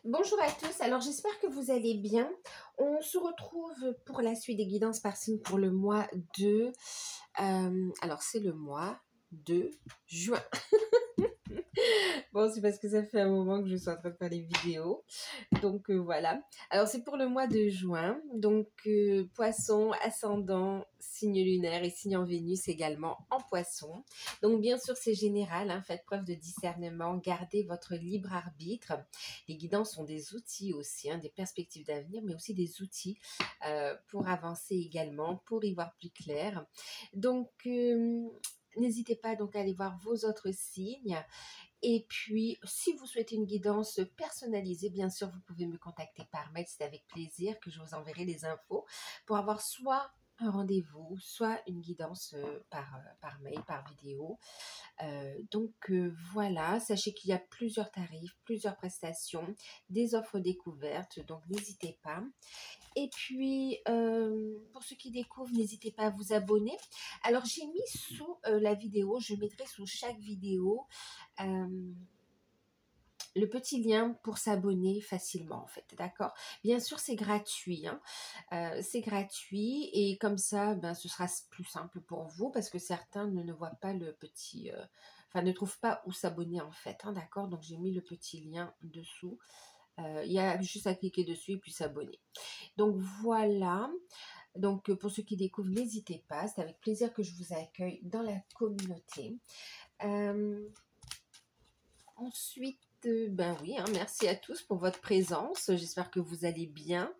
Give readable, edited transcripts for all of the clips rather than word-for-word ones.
Bonjour à tous, alors j'espère que vous allez bien. On se retrouve pour la suite des guidances par signe pour le mois de... alors c'est le mois de juin. Bon, c'est parce que ça fait un moment que je suis en train de faire les vidéos. Donc voilà. Alors c'est pour le mois de juin. Donc poisson, ascendant, signe lunaire et signe en Vénus également en poisson. Donc bien sûr c'est général, hein, faites preuve de discernement, gardez votre libre arbitre. Les guidances sont des outils aussi, hein, des perspectives d'avenir, mais aussi des outils pour avancer également, pour y voir plus clair. Donc n'hésitez pas donc à aller voir vos autres signes. Et puis, si vous souhaitez une guidance personnalisée, bien sûr, vous pouvez me contacter par mail. C'est avec plaisir que je vous enverrai les infos pour avoir soit un rendez-vous, soit une guidance par mail, par vidéo. Voilà, sachez qu'il y a plusieurs tarifs, plusieurs prestations, des offres découvertes, donc n'hésitez pas. Et puis, pour ceux qui découvrent, n'hésitez pas à vous abonner. Alors, j'ai mis sous la vidéo, je mettrai sous chaque vidéo le petit lien pour s'abonner facilement en fait, d'accord? Bien sûr, c'est gratuit, hein. C'est gratuit et comme ça, ben, ce sera plus simple pour vous parce que certains ne voient pas le petit... enfin, ne trouvent pas où s'abonner en fait, hein, d'accord? Donc, j'ai mis le petit lien dessous. Il y a juste à cliquer dessus et puis s'abonner. Donc, voilà. Donc, pour ceux qui découvrent, n'hésitez pas. C'est avec plaisir que je vous accueille dans la communauté. Ensuite, ben oui, hein, merci à tous pour votre présence. J'espère que vous allez bien,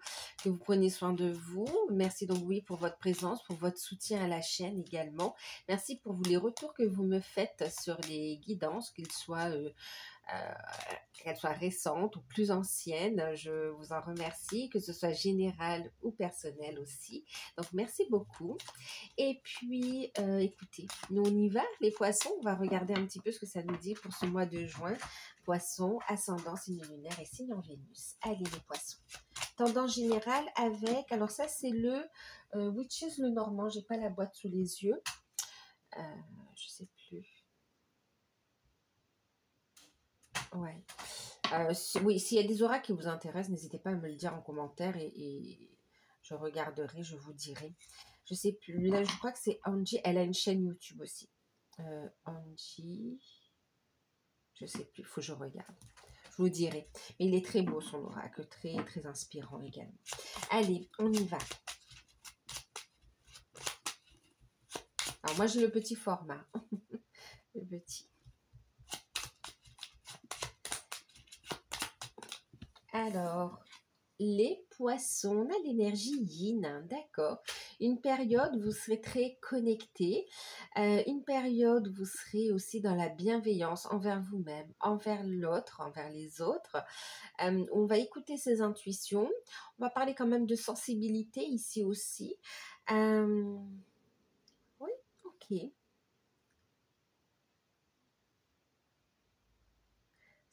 que vous prenez soin de vous. Merci donc oui pour votre présence, pour votre soutien à la chaîne également. Merci pour les retours que vous me faites sur les guidances, euh, qu'elles soient récentes ou plus anciennes. Je vous en remercie, que ce soit général ou personnel aussi. Donc merci beaucoup. Et puis, écoutez, nous on y va, les poissons. On va regarder un petit peu ce que ça nous dit pour ce mois de juin. Poissons, ascendant, signe lunaire et signe en Vénus. Allez les poissons. Tendance générale avec, alors ça c'est le Witches le Normand. J'ai pas la boîte sous les yeux. Je sais plus. Ouais. Oui, s'il y a des auras qui vous intéressent, n'hésitez pas à me le dire en commentaire et je regarderai, je vous dirai. Je sais plus. Là, je crois que c'est Angie. Elle a une chaîne YouTube aussi. Angie. Je sais plus. Il faut que je regarde. Je vous dirai. Mais il est très beau son oracle. Très, très inspirant également. Allez, on y va. Alors, moi, j'ai le petit format. Le petit. Alors, les poissons, on a l'énergie yin, hein, d'accord. Une période, vous serez très connecté. Une période, vous serez aussi dans la bienveillance envers vous-même, envers l'autre, envers les autres. On va écouter ses intuitions. On va parler quand même de sensibilité ici aussi. Oui, ok.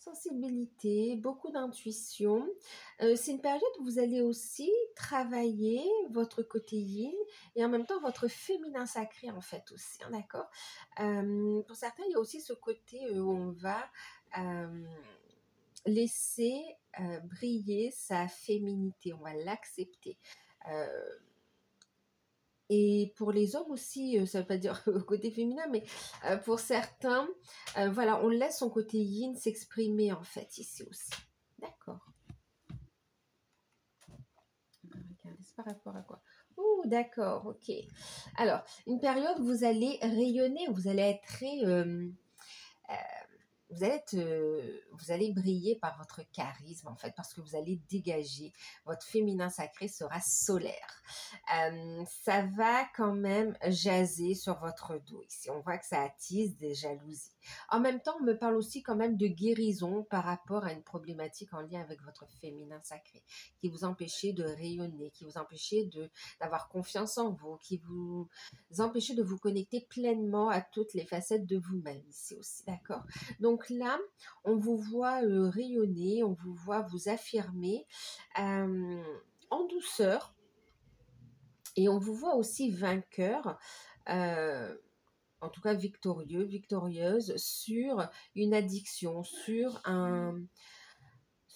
Sensibilité, beaucoup d'intuition. C'est une période où vous allez aussi travailler votre côté yin et en même temps votre féminin sacré en fait aussi, hein, d'accord? Pour certains, il y a aussi ce côté où on va laisser briller sa féminité, on va l'accepter. Euh, et pour les hommes aussi, ça ne veut pas dire côté féminin, mais pour certains, voilà, on laisse son côté yin s'exprimer en fait ici aussi. D'accord. Regardez, c'est par rapport à quoi? Oh, d'accord, ok. Alors, une période où vous allez rayonner, vous allez être très... vous allez briller par votre charisme en fait, parce que vous allez dégager. Votre féminin sacré sera solaire. Ça va quand même jaser sur votre dos ici. On voit que ça attise des jalousies. En même temps, on me parle aussi quand même de guérison par rapport à une problématique en lien avec votre féminin sacré, qui vous empêchait de rayonner, qui vous empêchait d'avoir confiance en vous, qui vous empêchez de vous connecter pleinement à toutes les facettes de vous-même ici aussi, d'accord? Donc là, on vous voit rayonner, on vous voit vous affirmer en douceur et on vous voit aussi vainqueur, en tout cas victorieux, victorieuse sur une addiction,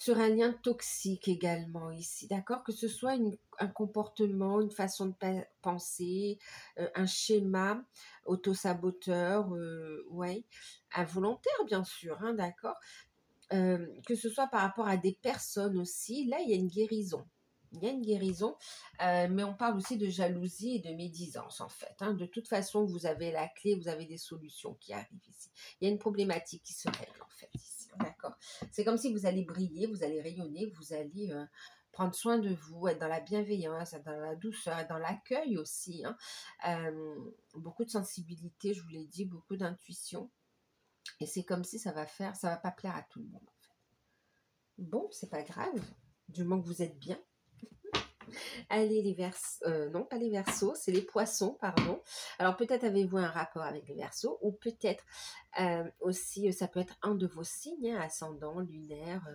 sur un lien toxique également ici, d'accord? Que ce soit un comportement, une façon de penser, un schéma autosaboteur, ouais, involontaire bien sûr, hein, d'accord? Que ce soit par rapport à des personnes aussi, là il y a une guérison. Il y a une guérison, mais on parle aussi de jalousie et de médisance en fait, hein. De toute façon, vous avez la clé, vous avez des solutions qui arrivent ici. Il y a une problématique qui se règle en fait ici, hein, d'accord? C'est comme si vous allez briller, vous allez rayonner, vous allez prendre soin de vous, être dans la bienveillance, être dans la douceur, être dans l'accueil aussi, hein. Beaucoup de sensibilité, je vous l'ai dit, beaucoup d'intuition. Et c'est comme si ça va pas plaire à tout le monde en fait. Bon, c'est pas grave, du moment que vous êtes bien. Allez, les versos, non pas les versos, c'est les poissons, pardon. Alors peut-être avez-vous un rapport avec les versos, ou peut-être aussi, ça peut être un de vos signes, hein, ascendant, lunaire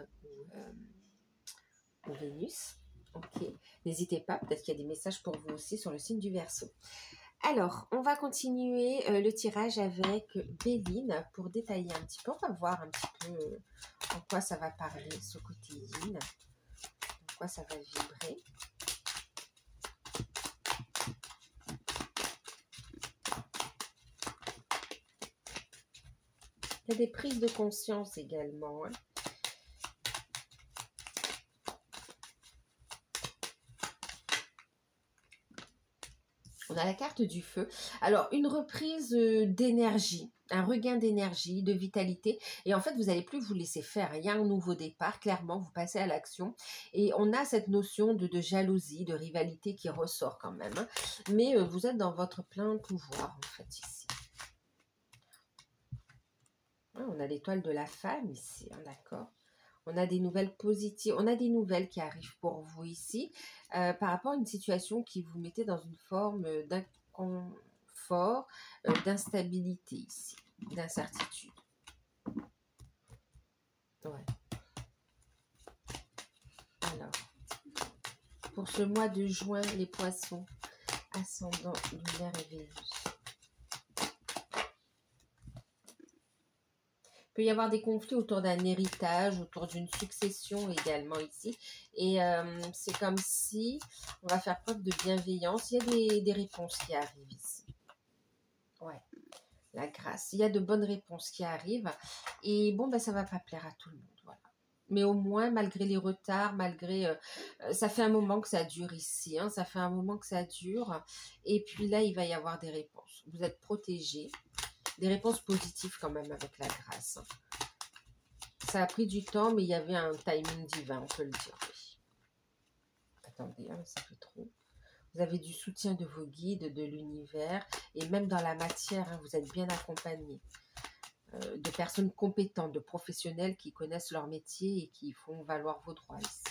ou Vénus. Ok, n'hésitez pas, peut-être qu'il y a des messages pour vous aussi sur le signe du Verseau. Alors, on va continuer le tirage avec Béline pour détailler un petit peu. On va voir un petit peu en quoi ça va parler ce côté yin, en quoi ça va vibrer. Il y a des prises de conscience également, hein. On a la carte du feu. Alors, une reprise d'énergie, un regain d'énergie, de vitalité. Et en fait, vous n'allez plus vous laisser faire. Il y a un nouveau départ, clairement, vous passez à l'action. Et on a cette notion de jalousie, de rivalité qui ressort quand même, hein. Mais vous êtes dans votre plein pouvoir, en fait, ici. Ah, on a l'étoile de la femme ici, hein, d'accord. On a des nouvelles positives, on a des nouvelles qui arrivent pour vous ici, par rapport à une situation qui vous mettait dans une forme d'inconfort, d'instabilité ici, d'incertitude. Ouais. Alors, pour ce mois de juin, les poissons, ascendant lunaire et Vénus. Il peut y avoir des conflits autour d'un héritage, autour d'une succession également ici. Et c'est comme si on va faire preuve de bienveillance. Il y a des réponses qui arrivent ici. Ouais, la grâce. Il y a de bonnes réponses qui arrivent. Et bon, ben, ça ne va pas plaire à tout le monde. Voilà. Mais au moins, malgré les retards, malgré... ça fait un moment que ça dure ici, hein, ça fait un moment que ça dure. Et puis là, il va y avoir des réponses. Vous êtes protégés. Des réponses positives quand même avec la grâce. Ça a pris du temps, mais il y avait un timing divin, on peut le dire. Oui. Attendez, hein, ça fait trop. Vous avez du soutien de vos guides, de l'univers, et même dans la matière, hein, vous êtes bien accompagné. De personnes compétentes, de professionnels qui connaissent leur métier et qui font valoir vos droits ici,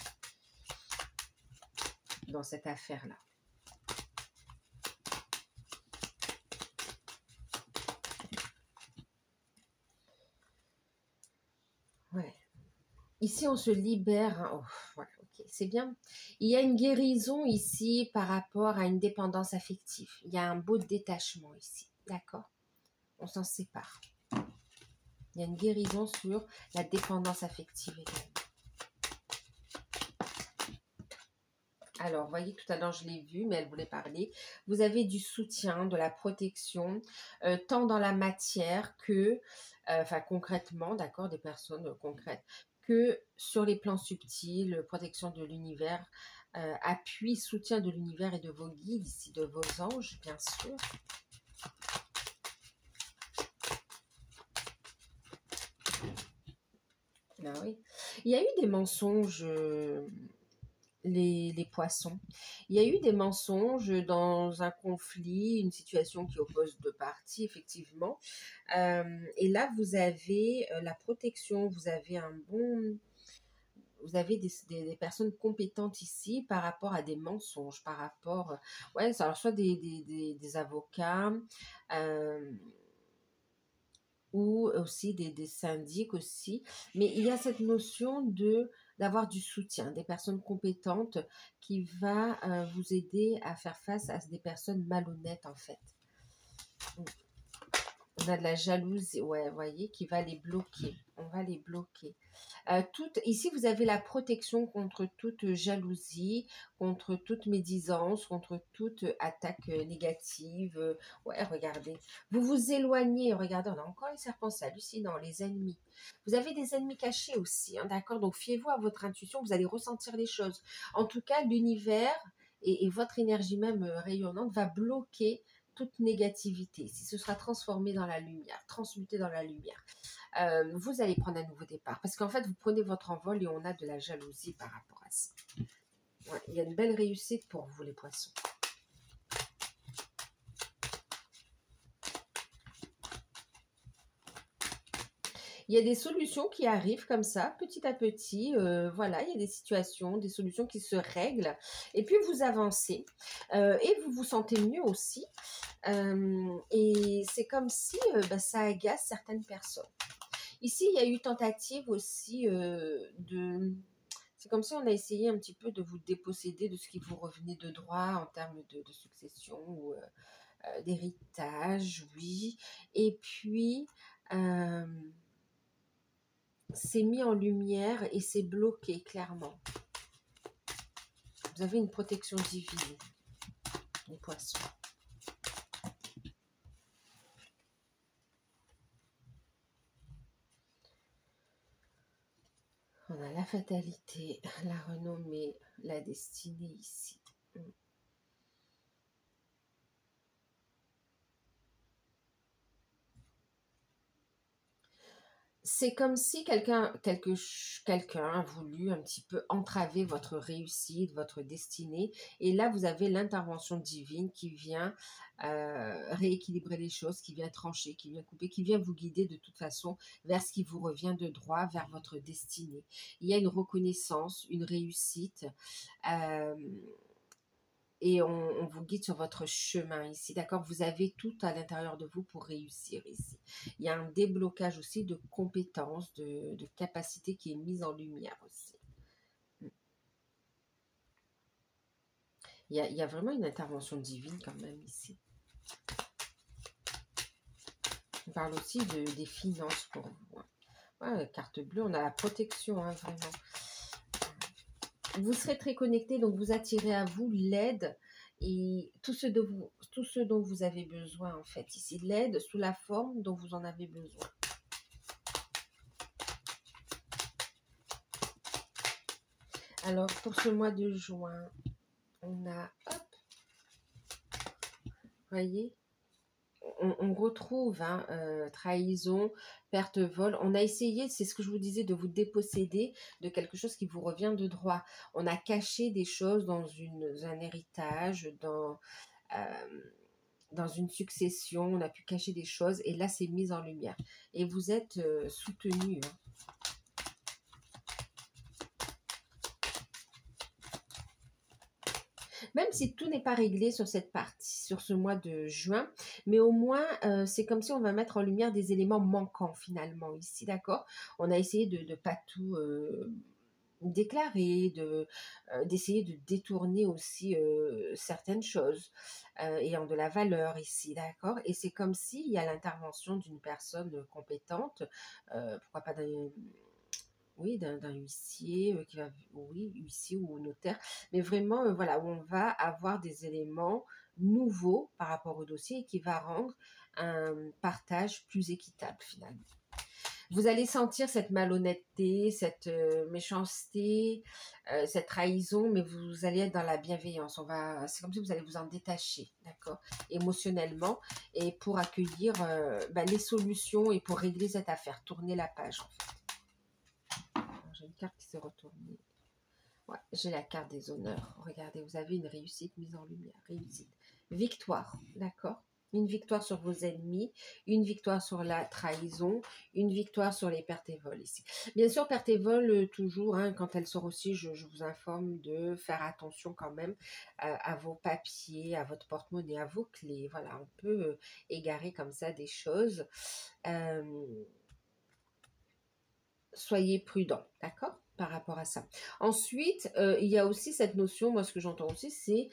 dans cette affaire-là. Ouais. Ici, on se libère. Hein. Oh, voilà, ok, c'est bien. Il y a une guérison ici par rapport à une dépendance affective. Il y a un beau détachement ici, d'accord? On s'en sépare. Il y a une guérison sur la dépendance affective également. Alors, vous voyez, tout à l'heure, je l'ai vu, mais elle voulait parler. Vous avez du soutien, de la protection, tant dans la matière que, enfin concrètement, d'accord, des personnes concrètes, que sur les plans subtils, protection de l'univers, appui, soutien de l'univers et de vos guides, ici de vos anges, bien sûr. Ah oui. Il y a eu des mensonges, les poissons. Il y a eu des mensonges dans un conflit, une situation qui oppose deux parties, effectivement. Et là, vous avez la protection, vous avez un bon... Vous avez des personnes compétentes ici par rapport à des mensonges, par rapport... ouais, alors soit des avocats, ou aussi des syndics aussi. Mais il y a cette notion d'avoir du soutien, des personnes compétentes qui va vous aider à faire face à des personnes malhonnêtes en fait. On a de la jalousie, ouais, vous voyez, qui va les bloquer. On va les bloquer. Ici, vous avez la protection contre toute jalousie, contre toute médisance, contre toute attaque négative. Ouais, regardez. Vous vous éloignez. Regardez, on a encore les serpents, c'est hallucinant, les ennemis. Vous avez des ennemis cachés aussi, hein, d'accord? Donc, fiez-vous à votre intuition, vous allez ressentir les choses. En tout cas, l'univers et votre énergie même rayonnante va bloquer toute négativité. Si ce sera transformé dans la lumière, transmuté dans la lumière, vous allez prendre un nouveau départ. Parce qu'en fait, vous prenez votre envol et on a de la jalousie par rapport à ça. Ouais, il y a une belle réussite pour vous, les poissons. Il y a des solutions qui arrivent comme ça, petit à petit. Voilà, il y a des situations, des solutions qui se règlent. Et puis, vous avancez. Et vous vous sentez mieux aussi. Et c'est comme si ça agace certaines personnes. Ici, il y a eu tentative aussi de... C'est comme si on a essayé un petit peu de vous déposséder de ce qui vous revenait de droit en termes de succession ou d'héritage, oui. Et puis, c'est mis en lumière et c'est bloqué clairement. Vous avez une protection divine, les poissons. On a la fatalité, la renommée, la destinée ici. C'est comme si quelqu'un a voulu un petit peu entraver votre réussite, votre destinée. Et là, vous avez l'intervention divine qui vient rééquilibrer les choses, qui vient trancher, qui vient couper, qui vient vous guider de toute façon vers ce qui vous revient de droit, vers votre destinée. Il y a une reconnaissance, une réussite. Et on vous guide sur votre chemin ici, d'accord? Vous avez tout à l'intérieur de vous pour réussir ici. Il y a un déblocage aussi de compétences, de capacités qui est mise en lumière aussi. Il y a vraiment une intervention divine quand même ici. On parle aussi des finances pour vous. Ouais, carte bleue, on a la protection, hein, vraiment. Vous serez très connecté, donc vous attirez à vous l'aide et tout ce dont vous avez besoin en fait. Ici, l'aide sous la forme dont vous en avez besoin. Alors, pour ce mois de juin, on a, hop, voyez, on retrouve trahison, perte, vol. On a essayé, c'est ce que je vous disais, de vous déposséder de quelque chose qui vous revient de droit. On a caché des choses dans un héritage, dans une succession. On a pu cacher des choses et là, c'est mis en lumière. Et vous êtes soutenu. Hein. Même si tout n'est pas réglé sur cette partie, sur ce mois de juin, mais au moins, c'est comme si on va mettre en lumière des éléments manquants finalement ici, d'accord? On a essayé de pas tout déclarer, d'essayer de détourner aussi certaines choses ayant de la valeur ici, d'accord? Et c'est comme s'il y a l'intervention d'une personne compétente, pourquoi pas d'un huissier qui va, oui, huissier ou notaire, mais vraiment, voilà, où on va avoir des éléments nouveaux par rapport au dossier et qui va rendre un partage plus équitable finalement. Vous allez sentir cette malhonnêteté, cette méchanceté, cette trahison, mais vous allez être dans la bienveillance. C'est comme si vous allez vous en détacher, d'accord, émotionnellement, et pour accueillir les solutions et pour régler cette affaire, tourner la page en fait. J'ai une carte qui s'est retournée. Ouais, j'ai la carte des honneurs. Regardez, vous avez une réussite mise en lumière. Réussite. Victoire, d'accord? Une victoire sur vos ennemis, une victoire sur la trahison, une victoire sur les pertes et vols ici. Bien sûr, pertes et vols, toujours, hein, quand elles sortent aussi, je vous informe de faire attention quand même à vos papiers, à votre porte-monnaie, à vos clés. Voilà, on peut égarer comme ça des choses. Soyez prudent, d'accord, par rapport à ça. Ensuite, il y a aussi cette notion, moi ce que j'entends aussi, c'est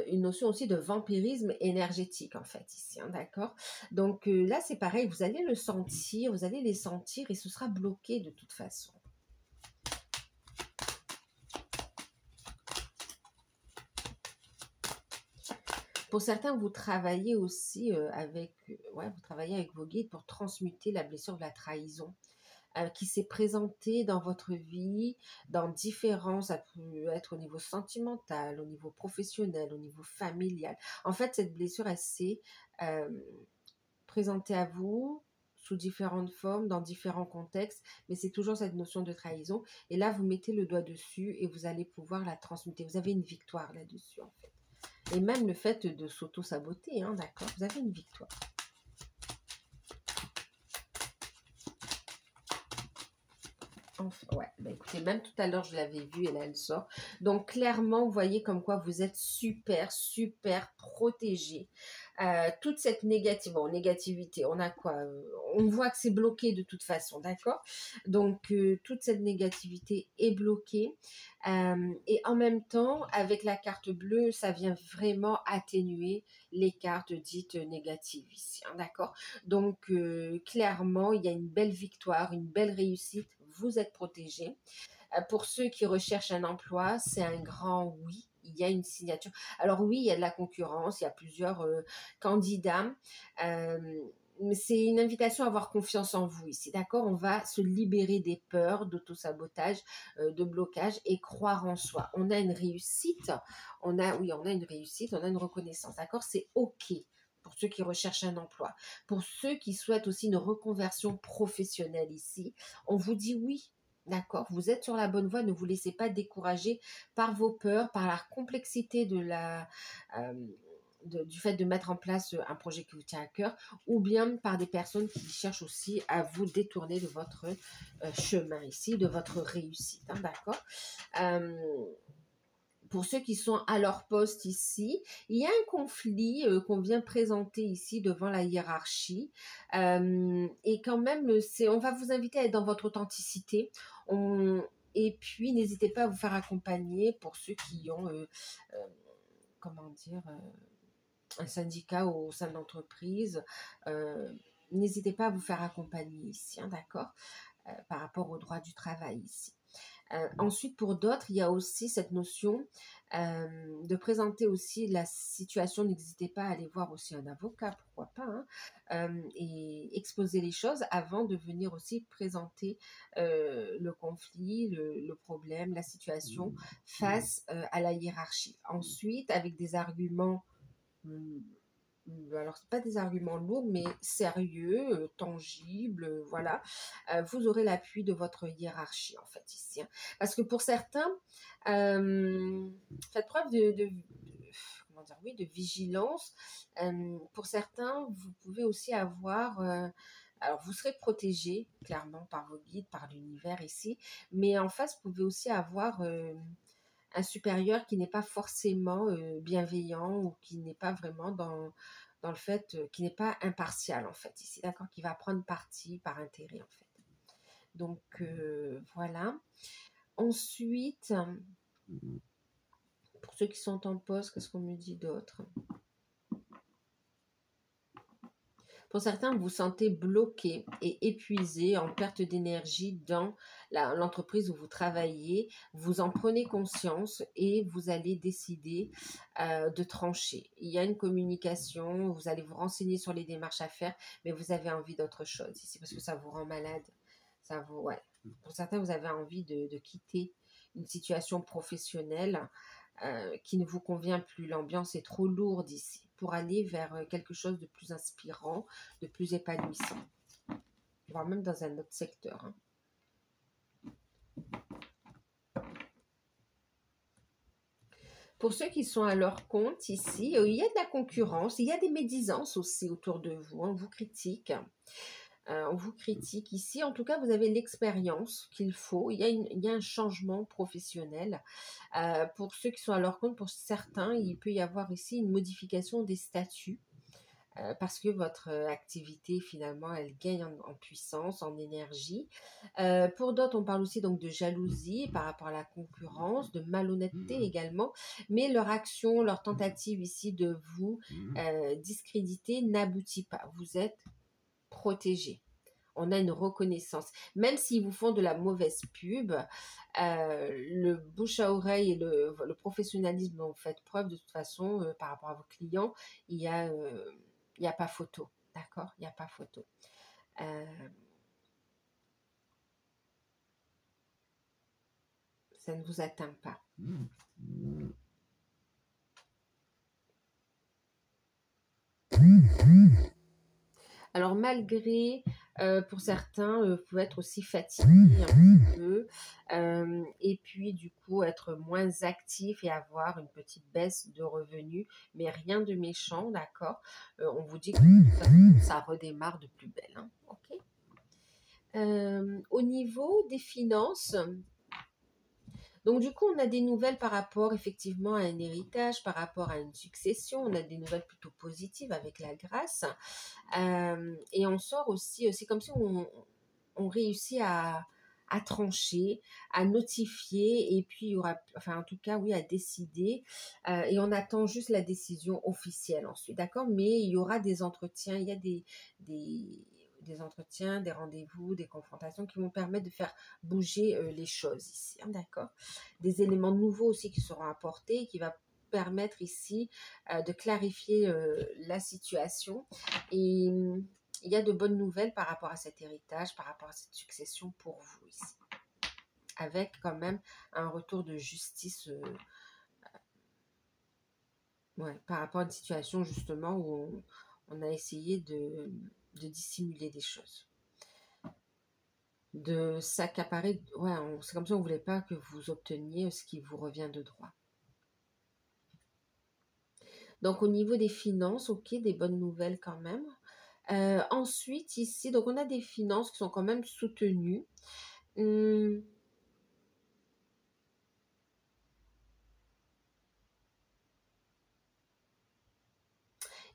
une notion aussi de vampirisme énergétique en fait ici, hein, d'accord? Donc là c'est pareil, vous allez le sentir, vous allez les sentir et ce sera bloqué de toute façon. Pour certains, vous travaillez aussi ouais, vous travaillez avec vos guides pour transmuter la blessure de la trahison qui s'est présentée dans votre vie, ça peut être au niveau sentimental, au niveau professionnel, au niveau familial. En fait, cette blessure, elle s'est euh, présentée à vous sous différentes formes, dans différents contextes, mais c'est toujours cette notion de trahison. Et là, vous mettez le doigt dessus et vous allez pouvoir la transmuter. Vous avez une victoire là-dessus, en fait. Et même le fait de s'auto-saboter, hein, d'accord? Vous avez une victoire. Ouais, bah écoutez, même tout à l'heure, je l'avais vue et là, elle sort. Donc, clairement, vous voyez comme quoi vous êtes super, super protégé. Toute cette négativité, on a quoi? On voit que c'est bloqué de toute façon, d'accord? Donc, toute cette négativité est bloquée. Et en même temps, avec la carte bleue, ça vient vraiment atténuer les cartes dites négatives ici, hein, d'accord? Donc, clairement, il y a une belle victoire, une belle réussite. Vous êtes protégé. Pour ceux qui recherchent un emploi, c'est un grand oui. Il y a une signature. Alors oui, il y a de la concurrence, il y a plusieurs candidats. Mais c'est une invitation à avoir confiance en vous ici, d'accord? On va se libérer des peurs, d'autosabotage, de blocage et croire en soi. On a une réussite, on a une réussite, on a une reconnaissance, d'accord? C'est OK pour ceux qui recherchent un emploi. Pour ceux qui souhaitent aussi une reconversion professionnelle ici, on vous dit oui. D'accord, vous êtes sur la bonne voie, ne vous laissez pas décourager par vos peurs, par la complexité euh, du fait de mettre en place un projet qui vous tient à cœur, ou bien par des personnes qui cherchent aussi à vous détourner de votre chemin ici, de votre réussite, hein, d'accord? Pour ceux qui sont à leur poste ici, il y a un conflit qu'on vient présenter ici devant la hiérarchie. Et quand même, on va vous inviter à être dans votre authenticité. Et puis, n'hésitez pas à vous faire accompagner pour ceux qui ont, comment dire, un syndicat au sein de l'entreprise. N'hésitez pas à vous faire accompagner ici, hein, d'accord, par rapport au droit du travail ici. Ensuite, pour d'autres, il y a aussi cette notion de présenter aussi la situation. N'hésitez pas à aller voir aussi un avocat, pourquoi pas, hein, et exposer les choses avant de venir aussi présenter le conflit, le problème, la situation face à la hiérarchie. Ensuite, avec des arguments alors c'est pas des arguments lourds, mais sérieux, tangibles, voilà. Vous aurez l'appui de votre hiérarchie, en fait, ici, hein. Parce que pour certains, faites preuve comment dire, oui, de vigilance. Pour certains, vous pouvez aussi avoir... alors, vous serez protégé, clairement, par vos guides, par l'univers ici, mais en face, vous pouvez aussi avoir un supérieur qui n'est pas forcément bienveillant ou qui n'est pas vraiment dans le fait, qui n'est pas impartial en fait ici, d'accord, qui va prendre parti par intérêt en fait. Donc voilà. Ensuite, pour ceux qui sont en poste, qu'est-ce qu'on me dit d'autre? Pour certains, vous vous sentez bloqué et épuisé, en perte d'énergie dans l'entreprise où vous travaillez. Vous en prenez conscience et vous allez décider de trancher. Il y a une communication, vous allez vous renseigner sur les démarches à faire, mais vous avez envie d'autre chose ici parce que ça vous rend malade. Ouais. Pour certains, vous avez envie de quitter une situation professionnelle qui ne vous convient plus. L'ambiance est trop lourde ici pour aller vers quelque chose de plus inspirant, de plus épanouissant, voire même dans un autre secteur, hein. Pour ceux qui sont à leur compte ici, il y a de la concurrence, il y a des médisances aussi autour de vous, on vous critique. On vous critique ici. En tout cas, vous avez l'expérience qu'il faut. Il y a un changement professionnel. Pour ceux qui sont à leur compte, pour certains, il peut y avoir ici une modification des statuts. parce que votre activité, finalement, elle gagne en puissance, en énergie. Pour d'autres, on parle aussi donc de jalousie par rapport à la concurrence, de malhonnêteté également, mais leur action, leur tentative ici de vous discréditer n'aboutit pas. Vous êtes protégé. On a une reconnaissance. Même s'ils vous font de la mauvaise pub, le bouche à oreille et le professionnalisme dont vous faites preuve, de toute façon, par rapport à vos clients, il n'y a, il y a pas photo. D'accord? Il n'y a pas photo. Ça ne vous atteint pas. Alors malgré, pour certains, vous pouvez être aussi fatigué un petit peu, et puis du coup être moins actif et avoir une petite baisse de revenus, mais rien de méchant, d'accord? On vous dit que de toute façon, ça redémarre de plus belle, hein, ok? Au niveau des finances, donc du coup, on a des nouvelles par rapport effectivement à un héritage, par rapport à une succession. On a des nouvelles plutôt positives avec la grâce. Et on sort aussi, c'est comme si on réussit à trancher, à notifier, et puis il y aura, enfin en tout cas oui, à décider. Et on attend juste la décision officielle ensuite, d'accord? Mais il y aura des entretiens, il y a des entretiens, des rendez-vous, des confrontations qui vont permettre de faire bouger les choses ici, hein, d'accord? Des éléments nouveaux aussi qui seront apportés, qui va permettre ici de clarifier la situation. Et il y a de bonnes nouvelles par rapport à cet héritage, par rapport à cette succession pour vous ici. Avec quand même un retour de justice par rapport à une situation justement où on a essayé de dissimuler des choses. De s'accaparer, c'est comme ça on ne voulait pas que vous obteniez ce qui vous revient de droit. Donc au niveau des finances, ok, des bonnes nouvelles quand même. Ensuite ici, donc on a des finances qui sont quand même soutenues.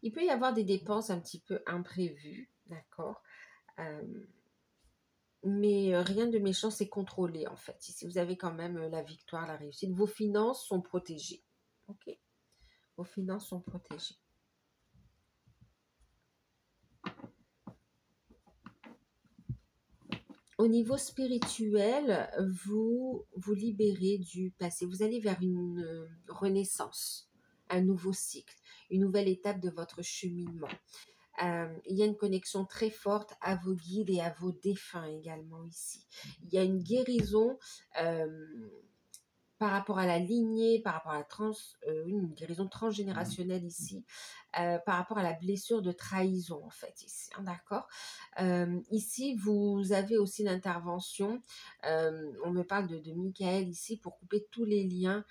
Il peut y avoir des dépenses un petit peu imprévues, d'accord, mais rien de méchant, c'est contrôlé en fait. Ici, vous avez quand même la victoire, la réussite. Vos finances sont protégées, ok. Vos finances sont protégées. Au niveau spirituel, vous vous libérez du passé. Vous allez vers une renaissance, un nouveau cycle, une nouvelle étape de votre cheminement. Il y a une connexion très forte à vos guides et à vos défunts également ici. Il y a une guérison par rapport à la lignée, par rapport à une guérison transgénérationnelle ici, par rapport à la blessure de trahison en fait ici, hein, d'accord. Ici, vous avez aussi l'intervention, on me parle de Michael ici, pour couper tous les liens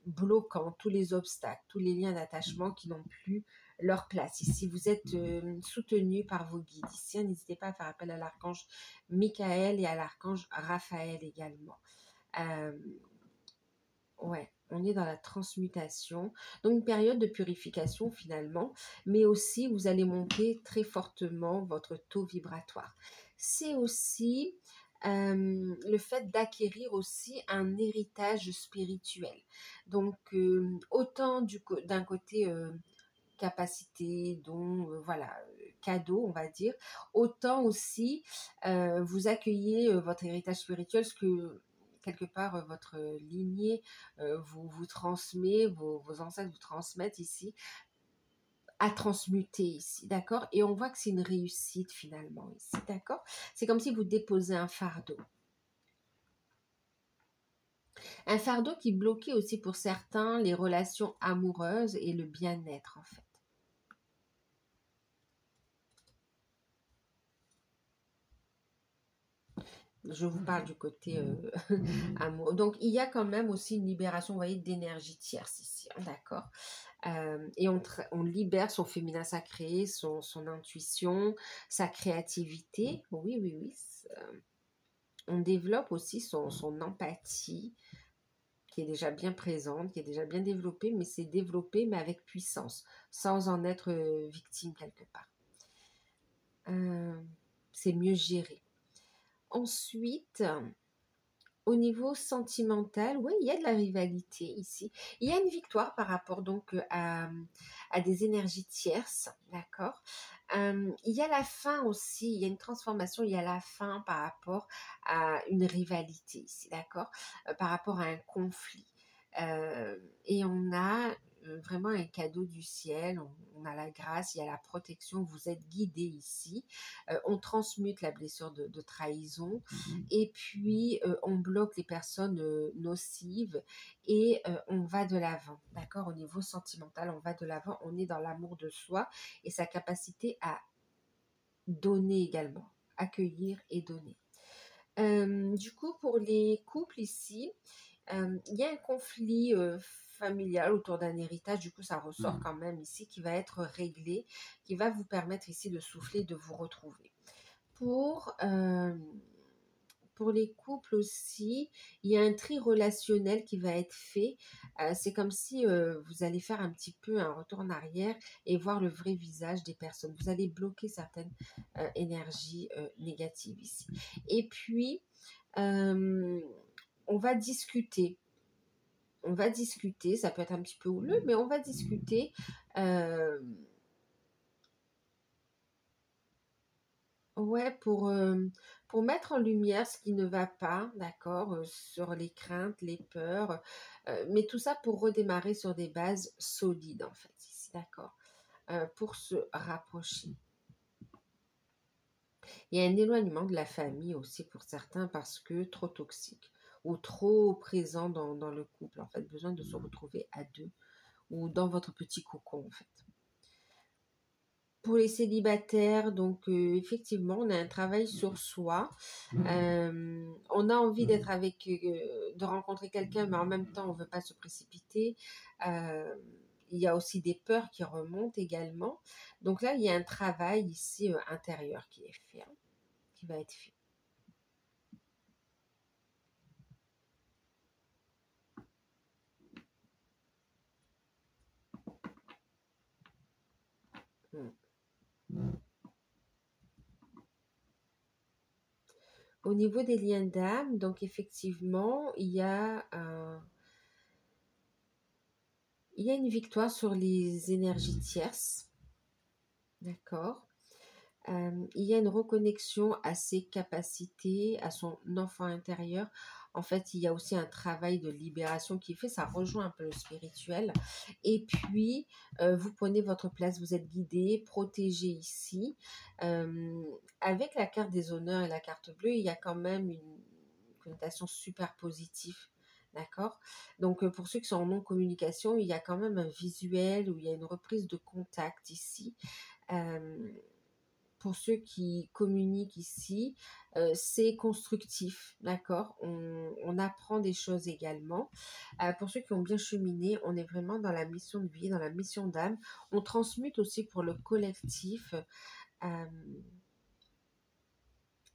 bloquants, tous les obstacles, tous les liens d'attachement qui n'ont plus leur place. Ici, vous êtes soutenu par vos guides. Ici, n'hésitez pas à faire appel à l'archange Michael et à l'archange Raphaël également. On est dans la transmutation, donc une période de purification finalement, mais aussi vous allez monter très fortement votre taux vibratoire. C'est aussi le fait d'acquérir aussi un héritage spirituel. Donc autant d'un côté capacité, dons, cadeau, on va dire, autant aussi vous accueillez votre héritage spirituel, ce que quelque part votre lignée vous transmet, vos ancêtres vous transmettent ici, à transmuter ici, d'accord? Et on voit que c'est une réussite finalement ici, d'accord? C'est comme si vous déposez un fardeau. Un fardeau qui bloquait aussi pour certains les relations amoureuses et le bien-être en fait. Je vous parle du côté amour. Donc, il y a quand même aussi une libération, vous voyez, d'énergie tierce ici, hein, d'accord? Et on libère son féminin sacré, son intuition, sa créativité. Oui, oui, oui. On développe aussi son empathie. qui est déjà bien présente, qui est déjà bien développée, mais c'est développé, mais avec puissance, sans en être victime quelque part. C'est mieux géré. Ensuite, au niveau sentimental, oui, il y a de la rivalité ici. Il y a une victoire par rapport donc à des énergies tierces, d'accord. Il y a la fin aussi, il y a une transformation, il y a la fin par rapport à une rivalité ici, d'accord, par rapport à un conflit. Et on a vraiment un cadeau du ciel, on a la grâce, il y a la protection, vous êtes guidé ici. On transmute la blessure de trahison et puis on bloque les personnes nocives et on va de l'avant, d'accord. Au niveau sentimental, on va de l'avant, on est dans l'amour de soi et sa capacité à donner également, accueillir et donner. Du coup, pour les couples ici, il y a un conflit familial autour d'un héritage, du coup ça ressort quand même ici, qui va être réglé, qui va vous permettre ici de souffler, de vous retrouver. Pour les couples aussi, il y a un tri relationnel qui va être fait. C'est comme si vous allez faire un petit peu un retour en arrière et voir le vrai visage des personnes. Vous allez bloquer certaines énergies négatives ici. Et puis, on va discuter. On va discuter, ça peut être un petit peu houleux, mais on va discuter. Ouais, pour mettre en lumière ce qui ne va pas, d'accord, sur les craintes, les peurs, mais tout ça pour redémarrer sur des bases solides, en fait, ici, d'accord, pour se rapprocher. Il y a un éloignement de la famille aussi pour certains parce que trop toxique ou trop présent dans le couple, en fait, besoin de se retrouver à deux ou dans votre petit cocon, en fait. Pour les célibataires, donc effectivement, on a un travail sur soi. On a envie d'être avec, de rencontrer quelqu'un, mais en même temps, on ne veut pas se précipiter. Il y a aussi des peurs qui remontent également. Donc là, il y a un travail ici intérieur qui est fait, hein, qui va être fait. Au niveau des liens d'âme, donc effectivement, il y a une victoire sur les énergies tierces, d'accord. Il y a une reconnexion à ses capacités, à son enfant intérieur. En fait, il y a aussi un travail de libération qui est fait, ça rejoint un peu le spirituel. Et puis, vous prenez votre place, vous êtes guidé, protégé ici. Avec la carte des honneurs et la carte bleue, il y a quand même une connotation super positive. D'accord. Donc, pour ceux qui sont en non-communication, il y a quand même un visuel où il y a une reprise de contact ici. Pour ceux qui communiquent ici, c'est constructif, d'accord, on apprend des choses également. Pour ceux qui ont bien cheminé, on est vraiment dans la mission de vie, dans la mission d'âme. On transmute aussi pour le collectif.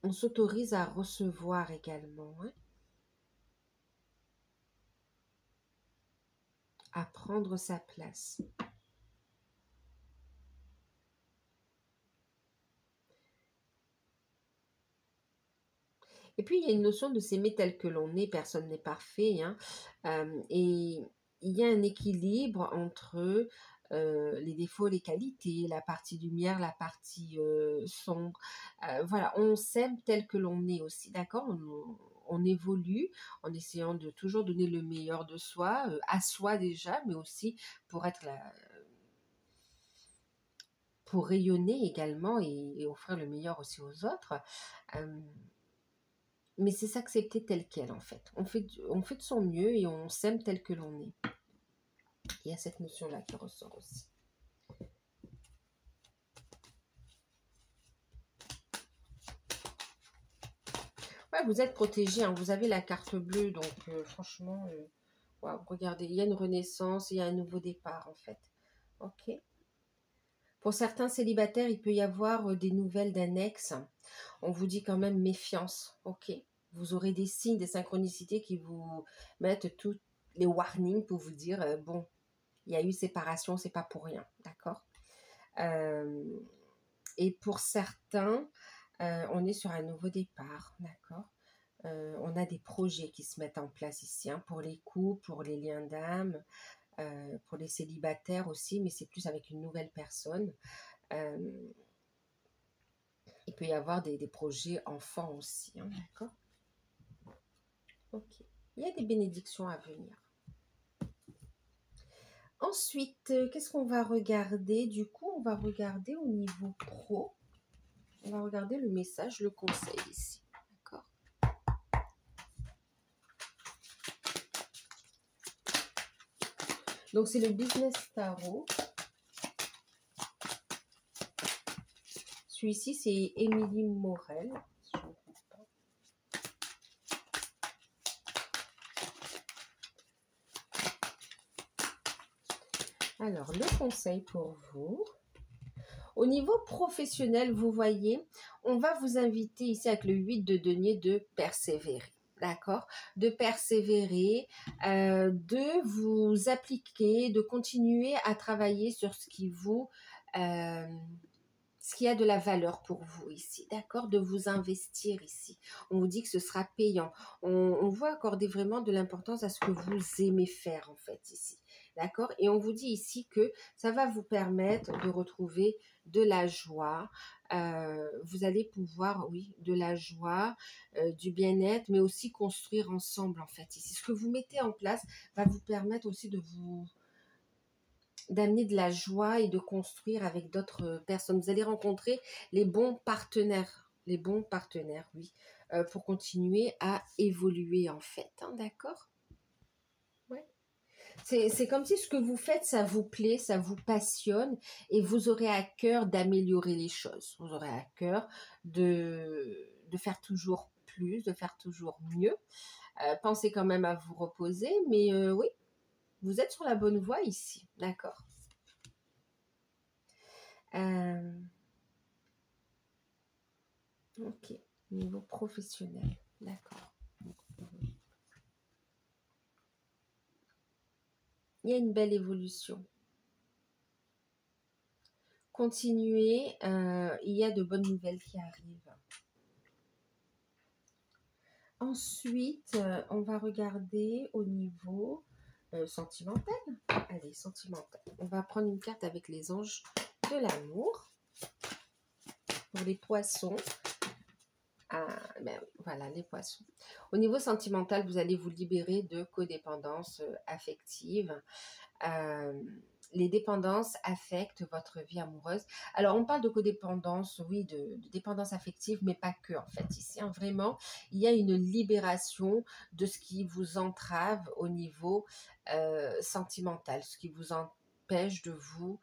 On s'autorise à recevoir également, hein, à prendre sa place. Et puis, il y a une notion de s'aimer tel que l'on est, personne n'est parfait, hein, et il y a un équilibre entre les défauts, les qualités, la partie lumière, la partie sombre. Voilà, on s'aime tel que l'on est aussi, d'accord. On évolue en essayant de toujours donner le meilleur de soi, à soi déjà, mais aussi pour être là, pour rayonner également et offrir le meilleur aussi aux autres. Mais c'est s'accepter tel quel, en fait. On fait de son mieux et on s'aime tel que l'on est. Il y a cette notion-là qui ressort aussi. Ouais, vous êtes protégé, hein, vous avez la carte bleue, donc franchement, wow, regardez, il y a une renaissance, il y a un nouveau départ, en fait. Ok. Pour certains célibataires, il peut y avoir des nouvelles d'un ex. On vous dit quand même méfiance, ok. Vous aurez des signes, des synchronicités qui vous mettent tout les warnings pour vous dire, bon, il y a eu séparation, c'est pas pour rien, d'accord? Et pour certains, on est sur un nouveau départ, d'accord? On a des projets qui se mettent en place ici, hein, pour les couples, pour les liens d'âme, pour les célibataires aussi, mais c'est plus avec une nouvelle personne. Euh, il peut y avoir des projets enfants aussi, hein, d'accord? Ok. Il y a des bénédictions à venir. Ensuite, qu'est-ce qu'on va regarder? Du coup, on va regarder au niveau pro. On va regarder le message, le conseil ici. D'accord? Donc, c'est le Business Tarot. Celui-ci, c'est Émilie Morel. Alors, le conseil pour vous. Au niveau professionnel, vous voyez, on va vous inviter ici avec le 8 de denier de persévérer. D'accord? De persévérer, de vous appliquer, de continuer à travailler sur ce qui vous... ce qui a de la valeur pour vous ici, d'accord? De vous investir ici. On vous dit que ce sera payant. On va accorder vraiment de l'importance à ce que vous aimez faire en fait ici, d'accord? Et on vous dit ici que ça va vous permettre de retrouver de la joie. Vous allez pouvoir, oui, de la joie, du bien-être, mais aussi construire ensemble en fait ici. Ce que vous mettez en place va vous permettre aussi de vous d'amener de la joie et de construire avec d'autres personnes. Vous allez rencontrer les bons partenaires, oui, pour continuer à évoluer en fait, hein, d'accord? Ouais. C'est comme si ce que vous faites, ça vous plaît, ça vous passionne et vous aurez à cœur d'améliorer les choses. Vous aurez à cœur de faire toujours plus, de faire toujours mieux. Pensez quand même à vous reposer, mais oui, vous êtes sur la bonne voie ici, d'accord? Ok, niveau professionnel, d'accord. Il y a une belle évolution. Continuez, il y a de bonnes nouvelles qui arrivent. Ensuite, on va regarder au niveau sentimental. Allez, sentimental. On va prendre une carte avec les anges de l'amour pour les poissons. Ah, ben oui, voilà, les poissons. Au niveau sentimental, vous allez vous libérer de codépendance affective. Les dépendances affectent votre vie amoureuse. Alors, on parle de codépendance, oui, de dépendance affective, mais pas que, en fait, ici. Hein, vraiment, il y a une libération de ce qui vous entrave au niveau sentimental, ce qui vous empêche de vous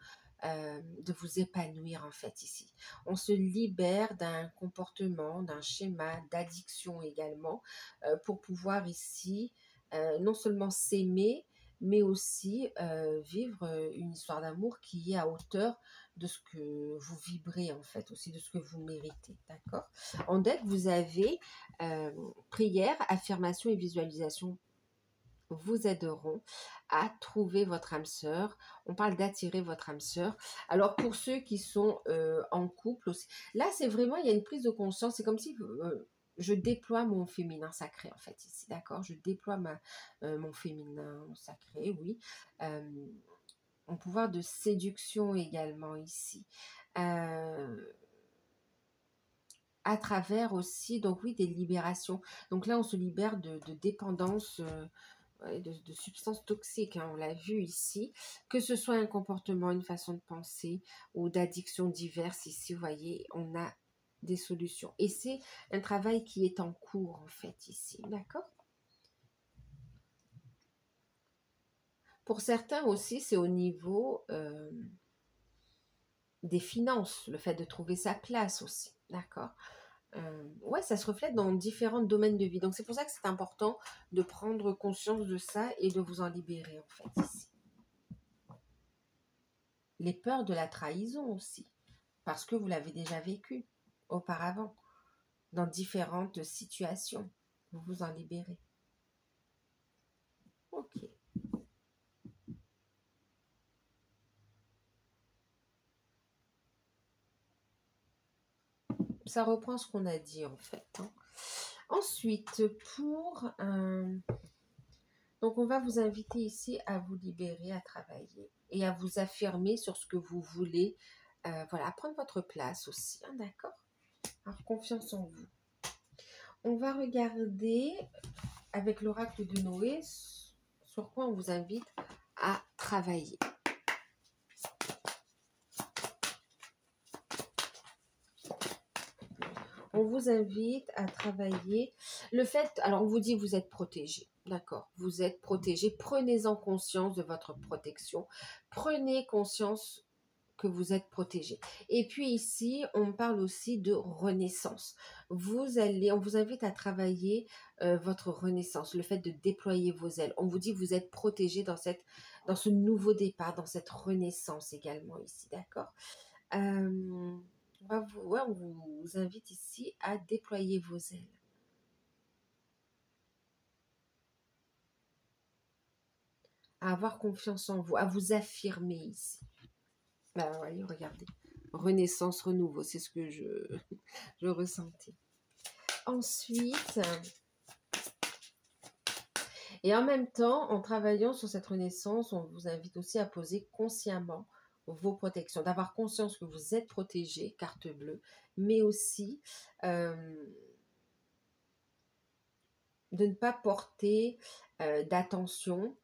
épanouir, en fait, ici. On se libère d'un comportement, d'un schéma, d'addiction également, pour pouvoir ici non seulement s'aimer, mais aussi vivre une histoire d'amour qui est à hauteur de ce que vous vibrez en fait, aussi de ce que vous méritez, d'accord? En deck, vous avez prière, affirmation et visualisation vous aideront à trouver votre âme sœur. On parle d'attirer votre âme sœur. Alors pour ceux qui sont en couple aussi, là c'est vraiment, il y a une prise de conscience, c'est comme si je déploie mon féminin sacré en fait ici, d'accord? Je déploie mon féminin sacré, oui. Un pouvoir de séduction également ici. À travers aussi, donc oui, des libérations. Donc là, on se libère de dépendance, de substances toxiques, hein, on l'a vu ici. Que ce soit un comportement, une façon de penser ou d'addictions diverses, ici, vous voyez, on a des solutions. Et c'est un travail qui est en cours, en fait, ici, d'accord? Pour certains aussi, c'est au niveau des finances, le fait de trouver sa place aussi, d'accord? Ouais, ça se reflète dans différents domaines de vie. Donc, c'est pour ça que c'est important de prendre conscience de ça et de vous en libérer, en fait, ici. Les peurs de la trahison aussi, parce que vous l'avez déjà vécu auparavant, dans différentes situations. Vous vous en libérez. Ok. ça reprend ce qu'on a dit en fait. Hein. Ensuite, donc on va vous inviter ici à vous libérer, à travailler et à vous affirmer sur ce que vous voulez. Voilà, à prendre votre place aussi, hein, d'accord? Alors, confiance en vous. On va regarder avec l'oracle de Noé sur quoi on vous invite à travailler. On vous invite à travailler. Le fait, alors on vous dit vous êtes protégé, d'accord? Vous êtes protégé. Prenez-en conscience de votre protection. Prenez conscience que vous êtes protégé. Et puis ici, on parle aussi de renaissance. On vous invite à travailler votre renaissance, le fait de déployer vos ailes. On vous dit que vous êtes protégé dans ce nouveau départ, dans cette renaissance également ici, d'accord? On vous invite ici à déployer vos ailes. À avoir confiance en vous, à vous affirmer ici. Ben, voyez, regardez. Renaissance, renouveau, c'est ce que je ressentais. Ensuite, et en même temps, en travaillant sur cette renaissance, on vous invite aussi à poser consciemment vos protections, d'avoir conscience que vous êtes protégé, carte bleue, mais aussi de ne pas porter d'attention,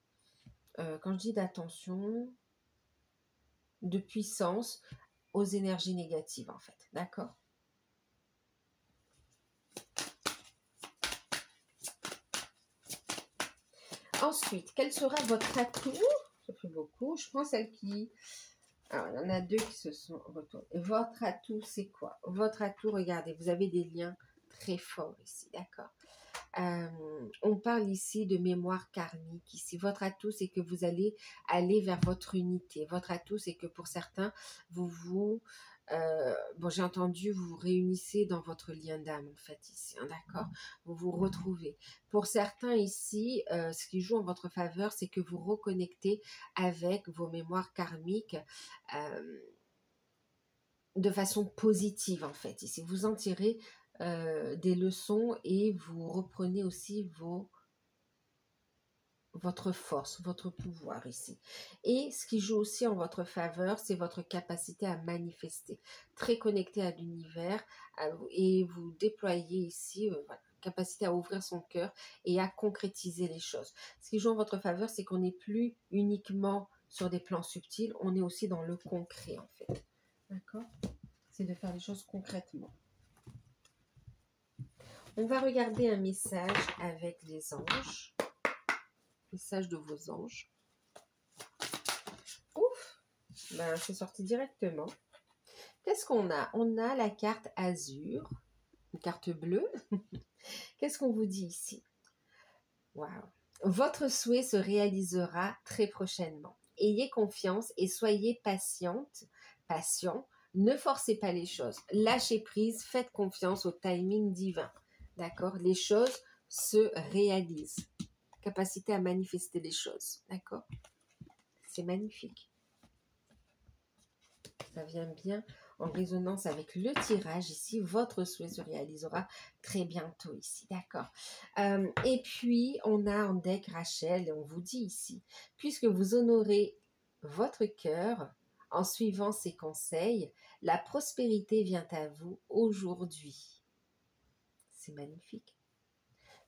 quand je dis d'attention, de puissance aux énergies négatives en fait, d'accord? Ensuite, quel sera votre atout? Ça fait beaucoup. Je prends celle qui... Alors, il y en a deux qui se sont retournés. Votre atout, c'est quoi? Votre atout, regardez, vous avez des liens très forts ici, d'accord? On parle ici de mémoire karmique. Ici, votre atout, c'est que vous allez aller vers votre unité. Votre atout, c'est que pour certains, j'ai entendu, vous vous réunissez dans votre lien d'âme, en fait, ici, hein, d'accord? Vous vous retrouvez. Pour certains ici, ce qui joue en votre faveur, c'est que vous reconnectez avec vos mémoires karmiques de façon positive, en fait. Ici, vous en tirez des leçons et vous reprenez aussi votre force, votre pouvoir ici. Et ce qui joue aussi en votre faveur, c'est votre capacité à manifester, très connecté à l'univers et vous déployez ici capacité à ouvrir son cœur et à concrétiser les choses. Ce qui joue en votre faveur, c'est qu'on n'est plus uniquement sur des plans subtils, on est aussi dans le concret en fait. D'accord? C'est de faire les choses concrètement. On va regarder un message avec les anges. Message de vos anges. Ouf! Ben, c'est sorti directement. Qu'est-ce qu'on a? On a la carte azur, une carte bleue. Qu'est-ce qu'on vous dit ici? Waouh! Votre souhait se réalisera très prochainement. Ayez confiance et soyez patient. Ne forcez pas les choses. Lâchez prise, faites confiance au timing divin. D'accord? Les choses se réalisent. Capacité à manifester les choses. D'accord? C'est magnifique. Ça vient bien en résonance avec le tirage ici. Votre souhait se réalisera très bientôt ici. D'accord? Et puis, on a en deck Rachel et on vous dit ici, puisque vous honorez votre cœur en suivant ses conseils, la prospérité vient à vous aujourd'hui. C'est magnifique.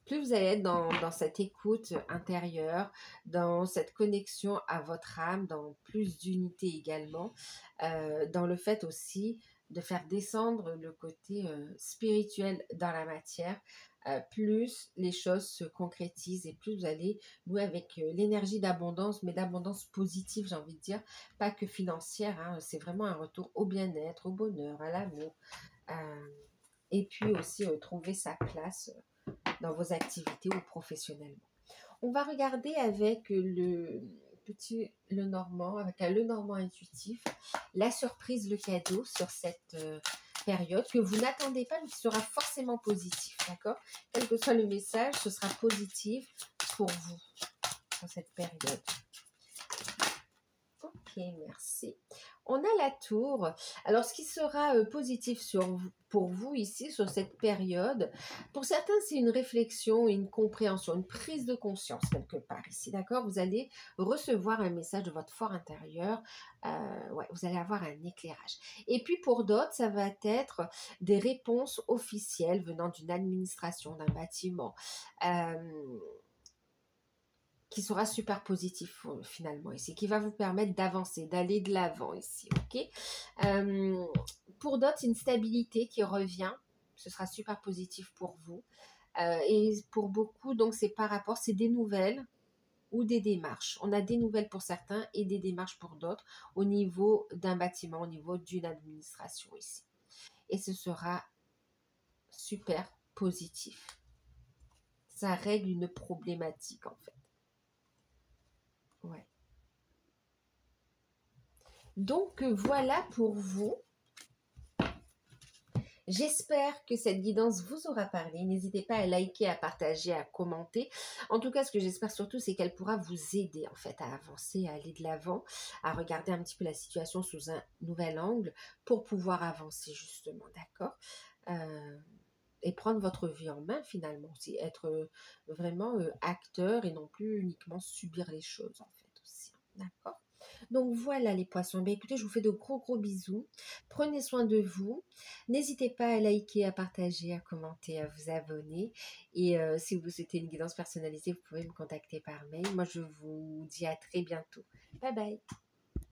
Plus vous allez être dans cette écoute intérieure, dans cette connexion à votre âme, dans plus d'unité également, dans le fait aussi de faire descendre le côté spirituel dans la matière, plus les choses se concrétisent et plus vous allez nouer avec l'énergie d'abondance, mais d'abondance positive, j'ai envie de dire, pas que financière, hein, c'est vraiment un retour au bien-être, au bonheur, à l'amour, et puis aussi trouver sa place dans vos activités ou professionnellement. On va regarder avec le Normand, avec un le Normand intuitif, la surprise, le cadeau sur cette période que vous n'attendez pas, mais qui sera forcément positif, d'accord? Quel que soit le message, ce sera positif pour vous dans cette période. Ok, merci. On a la tour. Alors, ce qui sera positif pour vous ici, sur cette période, pour certains, c'est une réflexion, une compréhension, une prise de conscience quelque part ici, d'accord? Vous allez recevoir un message de votre fort intérieur, ouais, vous allez avoir un éclairage. Et puis pour d'autres, ça va être des réponses officielles venant d'une administration, d'un bâtiment, qui sera super positif finalement ici, qui va vous permettre d'avancer, d'aller de l'avant ici, ok. Euh, pour d'autres, une stabilité qui revient, ce sera super positif pour vous. Et pour beaucoup, donc c'est par rapport, c'est des nouvelles ou des démarches. On a des nouvelles pour certains et des démarches pour d'autres au niveau d'un bâtiment, au niveau d'une administration ici. Et ce sera super positif. Ça règle une problématique en fait. Ouais. Donc voilà pour vous. J'espère que cette guidance vous aura parlé. N'hésitez pas à liker, à partager, à commenter. En tout cas, ce que j'espère surtout, c'est qu'elle pourra vous aider en fait à avancer, à aller de l'avant, à regarder un petit peu la situation sous un nouvel angle pour pouvoir avancer justement, d'accord. Et prendre votre vie en main finalement aussi, être vraiment acteur et non plus uniquement subir les choses en fait aussi, d'accord. Donc voilà les poissons. Ben, écoutez, je vous fais de gros gros bisous. Prenez soin de vous. N'hésitez pas à liker, à partager, à commenter, à vous abonner. Et si vous souhaitez une guidance personnalisée, vous pouvez me contacter par mail. Moi, je vous dis à très bientôt. Bye bye.